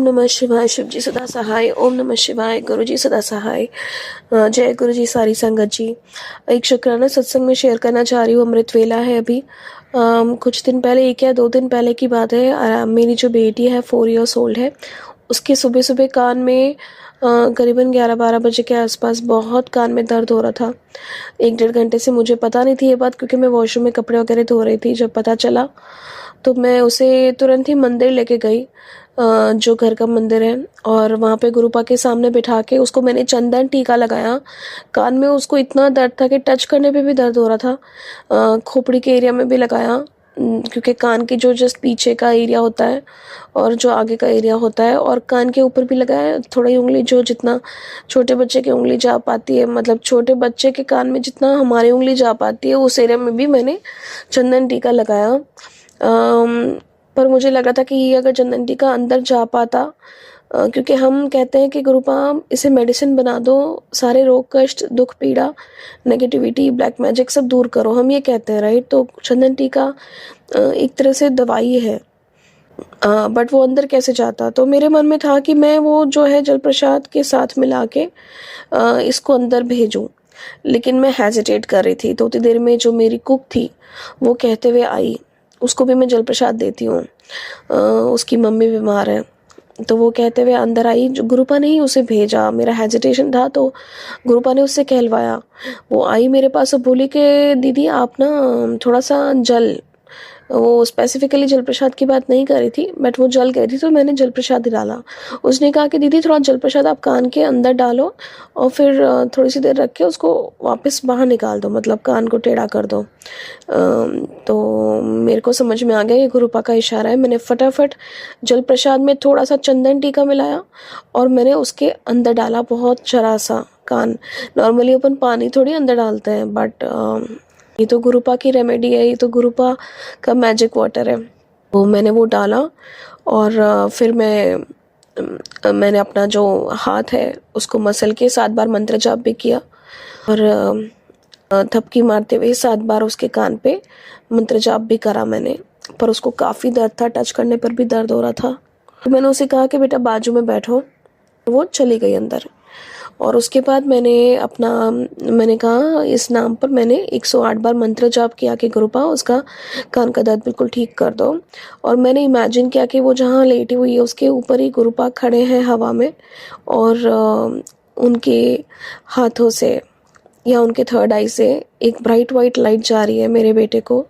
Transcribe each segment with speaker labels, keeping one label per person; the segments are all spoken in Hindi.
Speaker 1: नमः शिवाय। शिव जी सदा सहाय। ओम नमः शिवाय। गुरु जी सदा सहाय। जय गुरु जी सारी संगत जी। एक शुक्राना सत्संग में शेयर करना चाह रही हूँ। अमृत वेला है अभी। कुछ दिन पहले, 1 या 2 दिन पहले की बात है। मेरी जो बेटी है 4 इयर्स ओल्ड है, उसके सुबह सुबह कान में करीबन 11-12 बजे के आसपास बहुत कान में दर्द हो रहा था। 1-1.5 घंटे से मुझे पता नहीं थी ये बात, क्योंकि मैं वॉशरूम में कपड़े वगैरह धो रही थी। जब पता चला तो मैं उसे तुरंत ही मंदिर लेके गई, जो घर का मंदिर है, और वहाँ पे गुरुपा के सामने बिठा के उसको मैंने चंदन टीका लगाया। कान में उसको इतना दर्द था कि टच करने पे भी दर्द हो रहा था। खोपड़ी के एरिया में भी लगाया, क्योंकि कान के जो जस्ट पीछे का एरिया होता है और जो आगे का एरिया होता है, और कान के ऊपर भी लगाया। थोड़ा ही उंगली, जो जितना छोटे बच्चे की उंगली जा पाती है, मतलब छोटे बच्चे के कान में जितना हमारी उंगली जा पाती है, उस एरिया में भी मैंने चंदन टीका लगाया। पर मुझे लगा था कि ये अगर चंदन टीका अंदर जा पाता, क्योंकि हम कहते हैं कि गुरुपा इसे मेडिसिन बना दो, सारे रोग कष्ट दुख पीड़ा नेगेटिविटी ब्लैक मैजिक सब दूर करो, हम ये कहते हैं, राइट। तो चंदन टीका एक तरह से दवाई है, बट वो अंदर कैसे जाता। तो मेरे मन में था कि मैं वो जो है जल प्रसाद के साथ मिला के इसको अंदर भेजूं, लेकिन मैं हेजिटेट कर रही थी। तो उतनी देर में जो मेरी कुक थी वो कहते हुए आई, उसको भी मैं जल प्रसाद देती हूँ, उसकी मम्मी बीमार है, तो वो कहते हुए अंदर आई। जो गुरुपा ने ही उसे भेजा, मेरा हेजिटेशन था तो गुरुपा ने उससे कहलवाया। वो आई मेरे पास और बोली कि दीदी आप ना थोड़ा सा जल, वो स्पेसिफिकली जल प्रसाद की बात नहीं कर रही थी, बट वो जल कह रही थी, तो मैंने जल प्रसाद डाला। उसने कहा कि दीदी थोड़ा जल प्रसाद आप कान के अंदर डालो और फिर थोड़ी सी देर रख के उसको वापस बाहर निकाल दो, मतलब कान को टेढ़ा कर दो। तो मेरे को समझ में आ गया ये गुरुपा का इशारा है। मैंने फटाफट जल प्रसाद में थोड़ा सा चंदन टीका मिलाया और मैंने उसके अंदर डाला, बहुत जरा सा कान। नॉर्मली अपन पानी थोड़ी अंदर डालते हैं, बट ये तो गुरुपा की रेमेडी है, ये तो गुरुपा का मैजिक वाटर है। वो मैंने वो डाला और फिर मैंने अपना जो हाथ है उसको मसल के 7 बार मंत्र जाप भी किया और थपकी मारते हुए 7 बार उसके कान पे मंत्र जाप भी करा मैंने। पर उसको काफ़ी दर्द था, टच करने पर भी दर्द हो रहा था। तो मैंने उसे कहा कि बेटा बाजू में बैठो, वो चली गई अंदर। और उसके बाद मैंने कहा इस नाम पर मैंने 108 बार मंत्र जाप किया कि गुरुपा उसका कान का दर्द बिल्कुल ठीक कर दो। और मैंने इमेजिन किया कि वो जहाँ लेटी हुई है उसके ऊपर ही गुरुपा खड़े हैं हवा में, और उनके हाथों से या उनके थर्ड आई से एक ब्राइट वाइट लाइट जा रही है मेरे बेटे को,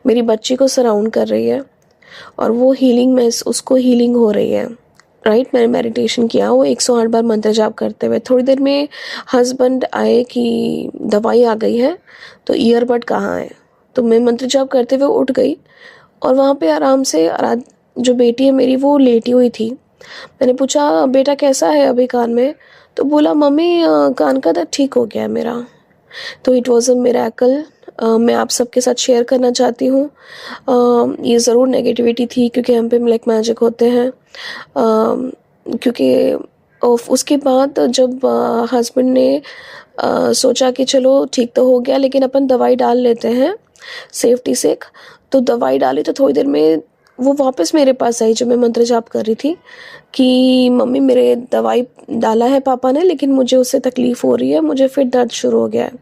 Speaker 1: मेरी बच्ची को सराउंड कर रही है, और वो हीलिंग में उसको हीलिंग हो रही है, राइट। मैंने मेडिटेशन किया वो 108 बार मंत्र जाप करते हुए। थोड़ी देर में हस्बैंड आए कि दवाई आ गई है, तो ईयरबड कहाँ है। तो मैं मंत्र जाप करते हुए उठ गई और वहाँ पे आराम से जो बेटी है मेरी वो लेटी हुई थी। मैंने पूछा बेटा कैसा है अभी कान में, तो बोला मम्मी कान का दर्द ठीक हो गया है मेरा। तो इट वॉज अ मिरेकल। मैं आप सबके साथ शेयर करना चाहती हूँ। ये ज़रूर नेगेटिविटी थी, क्योंकि हम पे ब्लैक मैजिक होते हैं। क्योंकि उसके बाद जब हस्बैंड ने सोचा कि चलो ठीक तो हो गया, लेकिन अपन दवाई डाल लेते हैं सेफ्टी से, तो दवाई डाली तो थोड़ी देर में वो वापस मेरे पास आई जब मैं मंत्र जाप कर रही थी कि मम्मी मेरे दवाई डाला है पापा ने, लेकिन मुझे उससे तकलीफ़ हो रही है, मुझे फिर दर्द शुरू हो गया है।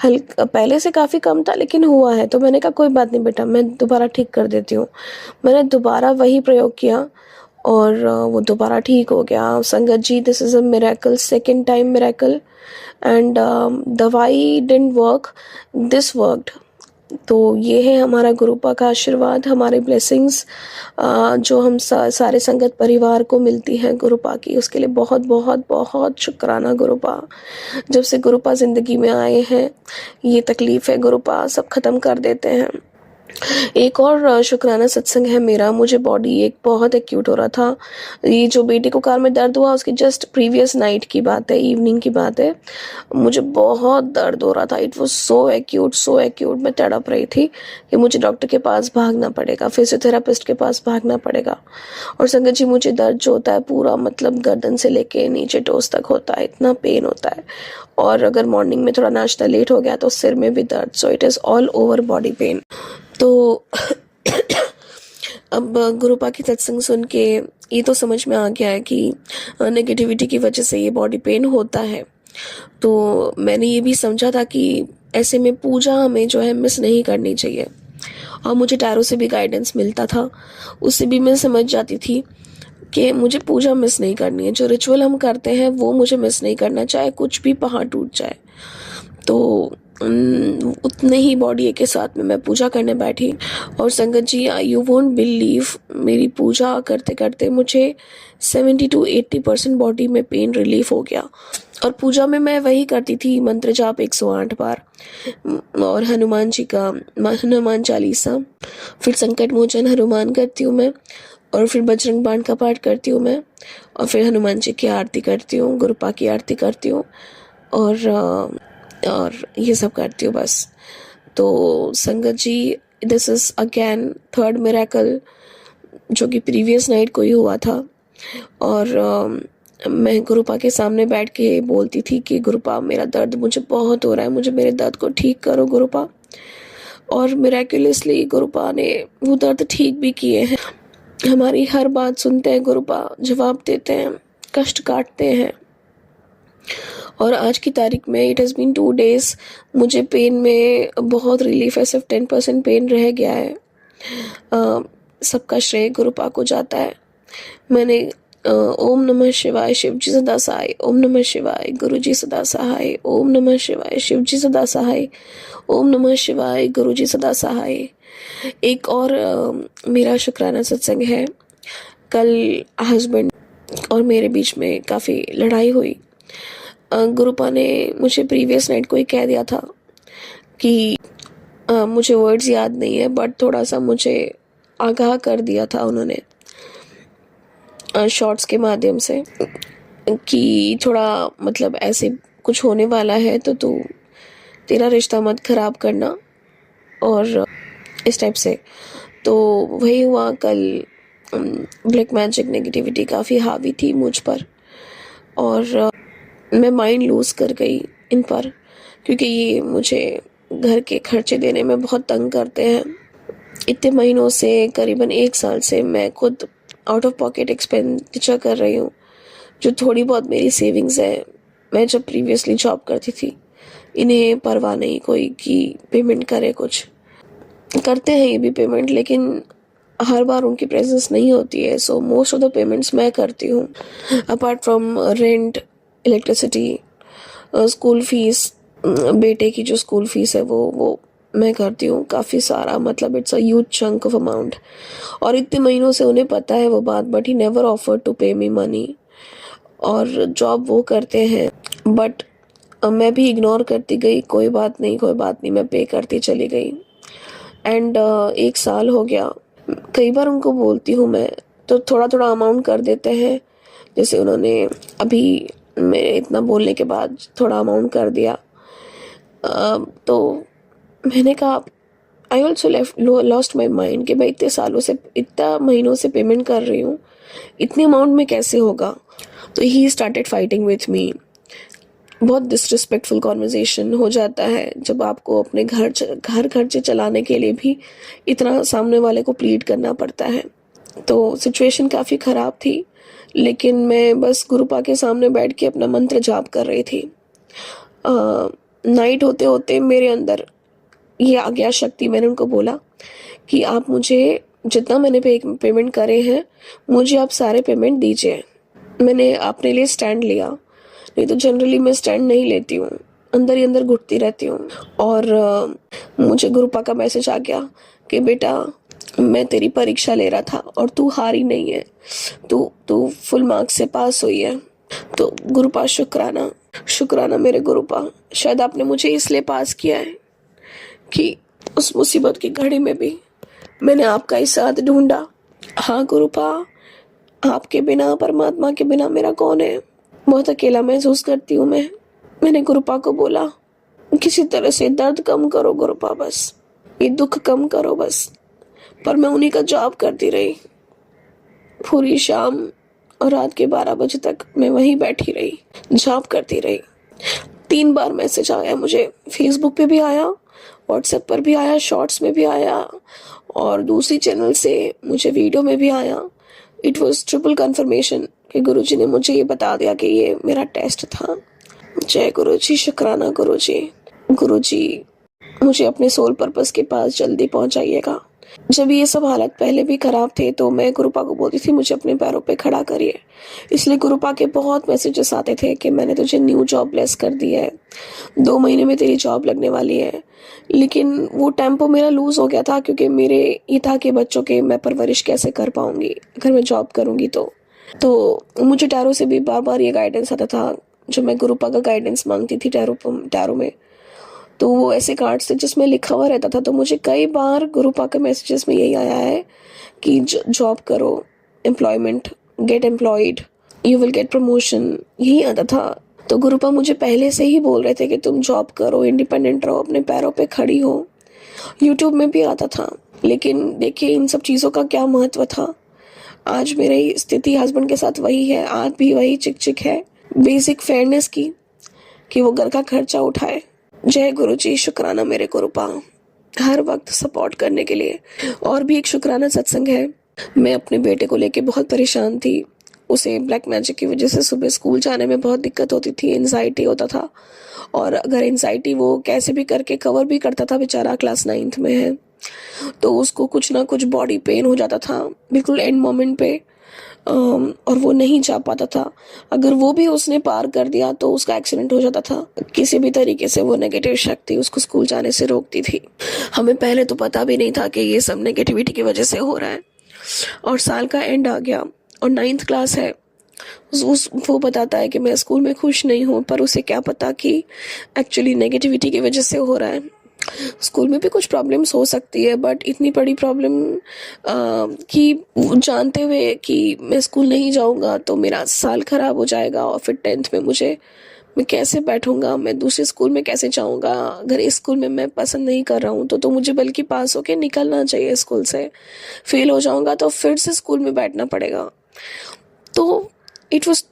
Speaker 1: हल्का पहले से काफ़ी कम था लेकिन हुआ है। तो मैंने कहा कोई बात नहीं बेटा, मैं दोबारा ठीक कर देती हूँ। मैंने दोबारा वही प्रयोग किया और वो दोबारा ठीक हो गया। संगत जी, this is a miracle, second time miracle. And दवाई डिडंट वर्क, दिस वर्कड। तो ये है हमारा गुरुपा का आशीर्वाद, हमारे ब्लेसिंग्स जो हम सारे संगत परिवार को मिलती हैं गुरुपा की, उसके लिए बहुत बहुत बहुत शुक्राना गुरुपा। जब से गुरुपा ज़िंदगी में आए हैं, ये तकलीफ़ है गुरुपा सब ख़त्म कर देते हैं। एक और शुक्राना सत्संग है मेरा। मुझे बॉडी एक बहुत एक्यूट हो रहा था। ये जो बेटे को कार में दर्द हुआ उसकी जस्ट प्रीवियस नाइट की बात है, इवनिंग की बात है। मुझे बहुत दर्द हो रहा था। It was so acute. मैं तड़प रही थी कि मुझे डॉक्टर के पास भागना पड़ेगा, फिजियोथेरापिस्ट के पास भागना पड़ेगा। और संगत जी, मुझे दर्द जो होता है पूरा, मतलब गर्दन से लेके नीचे टोस तक होता है, इतना पेन होता है। और अगर मॉर्निंग में थोड़ा नाश्ता लेट हो गया तो सिर में भी दर्द। So it is all over body pain. तो अब गुरुपा की सत्संग सुन के ये तो समझ में आ गया है कि नेगेटिविटी की वजह से ये बॉडी पेन होता है। तो मैंने ये भी समझा था कि ऐसे में पूजा हमें जो है मिस नहीं करनी चाहिए, और मुझे टैरो से भी गाइडेंस मिलता था, उससे भी मैं समझ जाती थी कि मुझे पूजा मिस नहीं करनी है। जो रिचुअल हम करते हैं वो मुझे मिस नहीं करना, चाहे कुछ भी पहाड़ टूट जाए। तो उतने ही बॉडी के साथ में मैं पूजा करने बैठी, और संगत जी यू वोंट बिलीव, मेरी पूजा करते करते मुझे 70 to 80% बॉडी में पेन रिलीफ हो गया। और पूजा में मैं वही करती थी, मंत्र जाप 108 बार, और हनुमान जी का हनुमान चालीसा, फिर संकट मोचन हनुमान करती हूँ मैं, और फिर बजरंग बाण का पाठ करती हूँ मैं, और फिर हनुमान जी की आरती करती हूँ, गुरुपा की आरती करती हूँ, और ये सब करती हूँ बस। तो संगत जी, this is again third miracle जो कि प्रीवियस नाइट को ही हुआ था। और मैं गुरुपा के सामने बैठ के बोलती थी कि गुरुपा मेरा दर्द मुझे बहुत हो रहा है, मुझे मेरे दर्द को ठीक करो गुरुपा। और मिरेकुलसली गुरुपा ने वो दर्द ठीक भी किए हैं। हमारी हर बात सुनते हैं गुरुपा, जवाब देते हैं, कष्ट काटते हैं। और आज की तारीख में इट हैज़ बीन 2 days, मुझे पेन में बहुत रिलीफ है, सिर्फ 10% पेन रह गया है। सबका श्रेय गुरुपा को जाता है। मैंने ओम नमः शिवाय शिव जी सदा सहाय, ओम नमः शिवाय गुरु जी सदा सहाय, ओम नमः शिवाय शिव जी सदा सहाय, ओम नमः शिवाय गुरु जी सदा सहाय। एक और मेरा शुक्राना सत्संग है। कल हस्बैंड और मेरे बीच में काफ़ी लड़ाई हुई। गुरुपा ने मुझे प्रीवियस नाइट को ही कह दिया था कि मुझे वर्ड्स याद नहीं है, बट थोड़ा सा मुझे आगाह कर दिया था उन्होंने शॉर्ट्स के माध्यम से कि थोड़ा मतलब ऐसे कुछ होने वाला है, तो तू तेरा रिश्ता मत खराब करना, और इस टाइप से। तो वही हुआ कल। ब्लैक मैजिक नेगेटिविटी काफ़ी हावी थी मुझ पर, और मैं माइंड लूज़ कर गई इन पर, क्योंकि ये मुझे घर के खर्चे देने में बहुत तंग करते हैं। इतने महीनों से, करीबन 1 साल से मैं खुद आउट ऑफ पॉकेट एक्सपेंडिचर कर रही हूँ। जो थोड़ी बहुत मेरी सेविंग्स है, मैं जब प्रीवियसली जॉब करती थी, इन्हें परवाह नहीं कोई कि पेमेंट करे, कुछ करते हैं ये भी पेमेंट, लेकिन हर बार उनकी प्रेजेंस नहीं होती है। So most of the payments मैं करती हूँ, apart from rent, electricity, school fees, बेटे की जो स्कूल फीस है वो मैं करती हूँ काफ़ी सारा, मतलब it's a huge chunk of amount. और इतने महीनों से उन्हें पता है वो बात, but he never offer to pay me money. और जॉब वो करते हैं, बट मैं भी इग्नोर करती गई, कोई बात नहीं कोई बात नहीं, मैं पे करती चली गई। एंड 1 साल हो गया। कई बार उनको बोलती हूँ मैं, तो थोड़ा थोड़ा अमाउंट कर देते हैं। जैसे उन्होंने अभी मेरे इतना बोलने के बाद थोड़ा अमाउंट कर दिया। तो मैंने कहा, I also lost my mind कि मैं इतने सालों से, इतना महीनों से पेमेंट कर रही हूँ, इतने अमाउंट में कैसे होगा। तो he started fighting with me. बहुत डिसरिस्पेक्टफुल कॉन्वर्जेशन हो जाता है जब आपको अपने घर खर्चे चलाने के लिए भी इतना सामने वाले को प्लीड करना पड़ता है। तो सिचुएशन काफ़ी ख़राब थी, लेकिन मैं बस गुरुपा के सामने बैठ के अपना मंत्र जाप कर रही थी। नाइट होते होते मेरे अंदर ये आ गया शक्ति। मैंने उनको बोला कि आप मुझे जितना मैंने पेमेंट करे हैं, मुझे आप सारे पेमेंट दीजिए। मैंने अपने लिए स्टैंड लिया, नहीं तो जनरली मैं स्टैंड नहीं लेती हूँ, अंदर ही अंदर घुटती रहती हूँ। और मुझे गुरुपा का मैसेज आ गया कि बेटा, मैं तेरी परीक्षा ले रहा था और तू हारी नहीं है, तू फुल मार्क्स से पास हुई है। तो गुरुपा शुक्राना मेरे गुरुपा, शायद आपने मुझे इसलिए पास किया है कि उस मुसीबत की घड़ी में भी मैंने आपका ही साथ ढूंढा। हाँ गुरुपा, आपके बिना, परमात्मा के बिना मेरा कौन है। बहुत अकेला महसूस करती हूँ मैं। मैंने गुरुपा को बोला, किसी तरह से दर्द कम करो गुरुपा, बस ये दुख कम करो बस। पर मैं उन्हीं का जॉब करती रही पूरी शाम, और रात के 12 बजे तक मैं वहीं बैठी रही, जॉब करती रही। 3 बार मैसेज आया मुझे, फेसबुक पे भी आया, व्हाट्सएप पर भी आया, शॉर्ट्स में भी आया, और दूसरी चैनल से मुझे वीडियो में भी आया, इट वॉज ट्रिपल कन्फर्मेशन कि गुरुजी ने मुझे ये बता दिया कि ये मेरा टेस्ट था। जय गुरुजी, शुक्राना गुरुजी। गुरुजी मुझे अपने सोल पर्पस के पास जल्दी पहुंचाइएगा। जब ये सब हालात पहले भी खराब थे तो मैं गुरुपा को बोलती थी मुझे अपने पैरों पे खड़ा करिए, इसलिए गुरुपा के बहुत मैसेजेस आते थे कि मैंने तुझे न्यू जॉब ब्लेस कर दी है, 2 महीने में तेरी जॉब लगने वाली है। लेकिन वो टेम्पो मेरा लूज हो गया था, क्योंकि मेरे ये था कि बच्चों के मैं परवरिश कैसे कर पाऊंगी अगर मैं जॉब करूंगी तो मुझे टैरो से भी बार बार ये गाइडेंस आता था। जब मैं गुरुपा का गाइडेंस मांगती थी टैरो में, तो वो ऐसे कार्ड्स थे जिसमें लिखा हुआ रहता था। तो मुझे कई बार गुरुपा के मैसेजेस में यही आया है कि जॉब करो, employment, get employed, you will get promotion, यही आता था। तो गुरुपा मुझे पहले से ही बोल रहे थे कि तुम जॉब करो, इंडिपेंडेंट रहो, अपने पैरों पे खड़ी हो। यूट्यूब में भी आता था, लेकिन देखिए इन सब चीज़ों का क्या महत्व था। आज मेरी स्थिति हस्बैंड के साथ वही है, आज भी वही चिक है, बेसिक फेयरनेस की, कि वो घर का खर्चा उठाए। जय गुरुजी, शुक्राना मेरे गुरुपा हर वक्त सपोर्ट करने के लिए। और भी एक शुक्राना सत्संग है। मैं अपने बेटे को लेके बहुत परेशान थी। उसे ब्लैक मैजिक की वजह से सुबह स्कूल जाने में बहुत दिक्कत होती थी, एंजाइटी होता था, और अगर एंजाइटी वो कैसे भी करके कवर भी करता था, बेचारा क्लास 9th में है, तो उसको कुछ ना कुछ बॉडी पेन हो जाता था बिल्कुल एंड मोमेंट पे, और वो नहीं जा पाता था। अगर वो भी उसने पार कर दिया तो उसका एक्सीडेंट हो जाता था। किसी भी तरीके से वो नेगेटिव शक्ति उसको स्कूल जाने से रोकती थी। हमें पहले तो पता भी नहीं था कि ये सब नेगेटिविटी की वजह से हो रहा है। और साल का एंड आ गया और 9th क्लास है। वो बताता है कि मैं स्कूल में खुश नहीं हूँ, पर उसे क्या पता कि एक्चुअली नेगेटिविटी की वजह से हो रहा है। स्कूल में भी कुछ प्रॉब्लम्स हो सकती है, बट इतनी बड़ी प्रॉब्लम कि जानते हुए कि मैं स्कूल नहीं जाऊंगा तो मेरा साल खराब हो जाएगा, और फिर 10th में मैं कैसे बैठूंगा, मैं दूसरे स्कूल में कैसे जाऊंगा, अगर इस स्कूल में मैं पसंद नहीं कर रहा हूँ तो मुझे बल्कि पास होके निकलना चाहिए स्कूल से। फेल हो जाऊंगा तो फिर से स्कूल में बैठना पड़ेगा। तो इट वॉज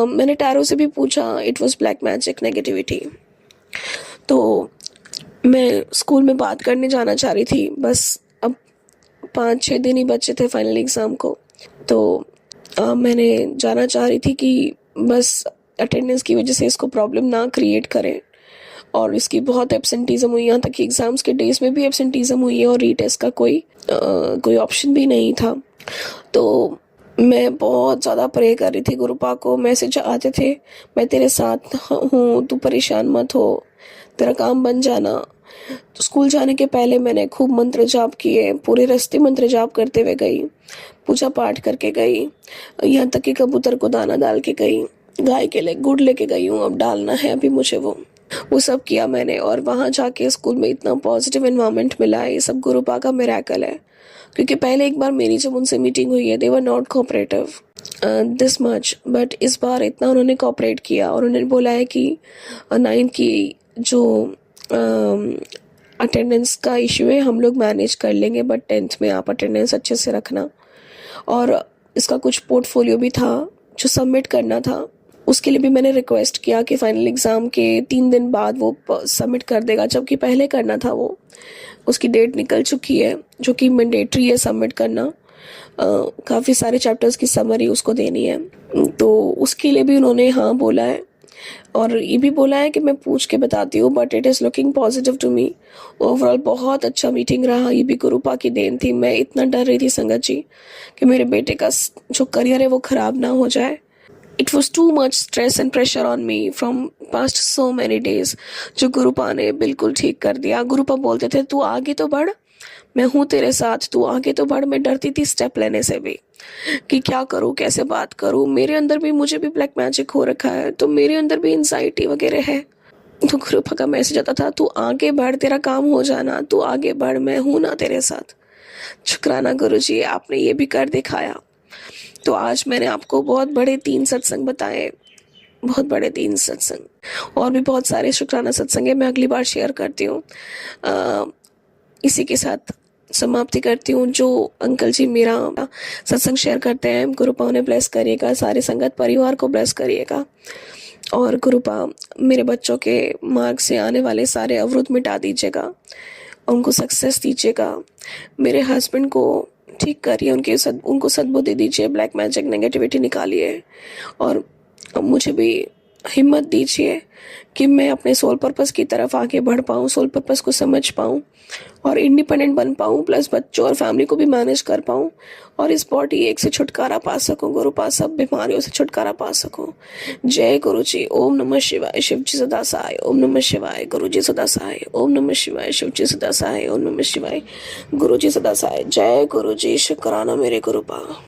Speaker 1: मैंने टैरो से भी पूछा, it was black magic negativity. तो मैं स्कूल में बात करने जाना चाह रही थी, बस अब 5-6 दिन ही बचे थे फाइनल एग्ज़ाम को। तो मैंने जाना चाह रही थी कि बस अटेंडेंस की वजह से इसको प्रॉब्लम ना क्रिएट करें। और इसकी बहुत एब्सेंटीज़म हुई, यहाँ तक कि एग्ज़ाम्स के डेज में भी एब्सेंटीज़म हुई है, और रीटेस्ट का कोई ऑप्शन भी नहीं था। तो मैं बहुत ज़्यादा प्रे कर रही थी गुरुपा को। मैसेज आते थे, मैं तेरे साथ हूँ, तू परेशान मत हो, तेरा काम बन जाना। तो स्कूल जाने के पहले मैंने खूब मंत्र जाप किए, पूरे रास्ते मंत्र जाप करते हुए गई, पूजा पाठ करके गई, यहाँ तक कि कबूतर को दाना डाल के गई, गाय के लिए गुड़ लेके गई हूँ, अब डालना है अभी मुझे वो सब किया मैंने। और वहाँ जाके स्कूल में इतना पॉजिटिव एनवायरनमेंट मिला है, ये सब गुरुपा का मिरेकल है। क्योंकि पहले एक बार मेरी जब उनसे मीटिंग हुई है, they were not cooperative this much, but इस बार इतना उन्होंने कोऑपरेट किया। और उन्होंने बोला है कि 9th की जो अटेंडेंस का इशू है हम लोग मैनेज कर लेंगे, बट 10th में आप अटेंडेंस अच्छे से रखना। और इसका कुछ पोर्टफोलियो भी था जो सबमिट करना था, उसके लिए भी मैंने रिक्वेस्ट किया कि फाइनल एग्ज़ाम के 3 दिन बाद वो सबमिट कर देगा, जबकि पहले करना था। वो उसकी डेट निकल चुकी है, जो कि मैंडेटरी है सबमिट करना। काफ़ी सारे चैप्टर्स की समरी उसको देनी है, तो उसके लिए भी उन्होंने हाँ बोला है। और ये भी बोला है कि मैं पूछ के बताती हूँ, but it is looking positive to me. Overall बहुत अच्छा मीटिंग रहा, ये भी गुरुपा की देन थी। मैं इतना डर रही थी संगत जी कि मेरे बेटे का जो करियर है वो ख़राब ना हो जाए। It was too much stress and pressure on me from past so many days, जो गुरुपा ने बिल्कुल ठीक कर दिया। गुरुपा बोलते थे तू आगे तो बढ़, मैं हूँ तेरे साथ, तू आगे तो बढ़। मैं डरती थी स्टेप लेने से भी कि क्या करूँ, कैसे बात करूँ। मेरे अंदर भी, मुझे भी ब्लैक मैजिक हो रखा है, तो मेरे अंदर भी एंजाइटी वगैरह है। तो गुरुपा का मैसेज आता था, तू आगे बढ़, तेरा काम हो जाना, तू आगे बढ़, मैं हूँ ना तेरे साथ। शुक्राना गुरुजी, आपने ये भी कर दिखाया। तो आज मैंने आपको बहुत बड़े 3 सत्संग बताए, बहुत बड़े 3 सत्संग, और भी बहुत सारे शुक्राना सत्संग है, मैं अगली बार शेयर करती हूँ। इसी के साथ समाप्ति करती हूँ। जो अंकल जी मेरा सत्संग शेयर करते हैं, गुरुपा उन्हें ब्लेस करिएगा, सारे संगत परिवार को ब्लेस करिएगा, और गुरुपा मेरे बच्चों के मार्ग से आने वाले सारे अवरुद्ध मिटा दीजिएगा। उनको सक्सेस दीजिएगा, मेरे हस्बैंड को ठीक करिए, उनको सद्बुद्धि दीजिए, ब्लैक मैजिक नेगेटिविटी निकालिए और मुझे भी हिम्मत दीजिए कि मैं अपने सोल पर्पस की तरफ आगे बढ़ पाऊँ, सोल पर्पस को समझ पाऊँ और इंडिपेंडेंट बन पाऊँ, प्लस बच्चों और फैमिली को भी मैनेज कर पाऊँ और इस बॉडी एक से छुटकारा पा सकूँ, गुरु पास सब बीमारियों से छुटकारा पा सकूँ। जय गुरु जी। ओम नमः शिवाय, शिव जी सदा सहाय। ओम नमः शिवाय, गुरु जी सदा सहाय। ओम नमः शिवाय, शिव जी सदा सहाय। ओम नमः शिवाय, गुरु जी सदा सहाय। जय गुरु जी, शुक्राना मेरे गुरु पा।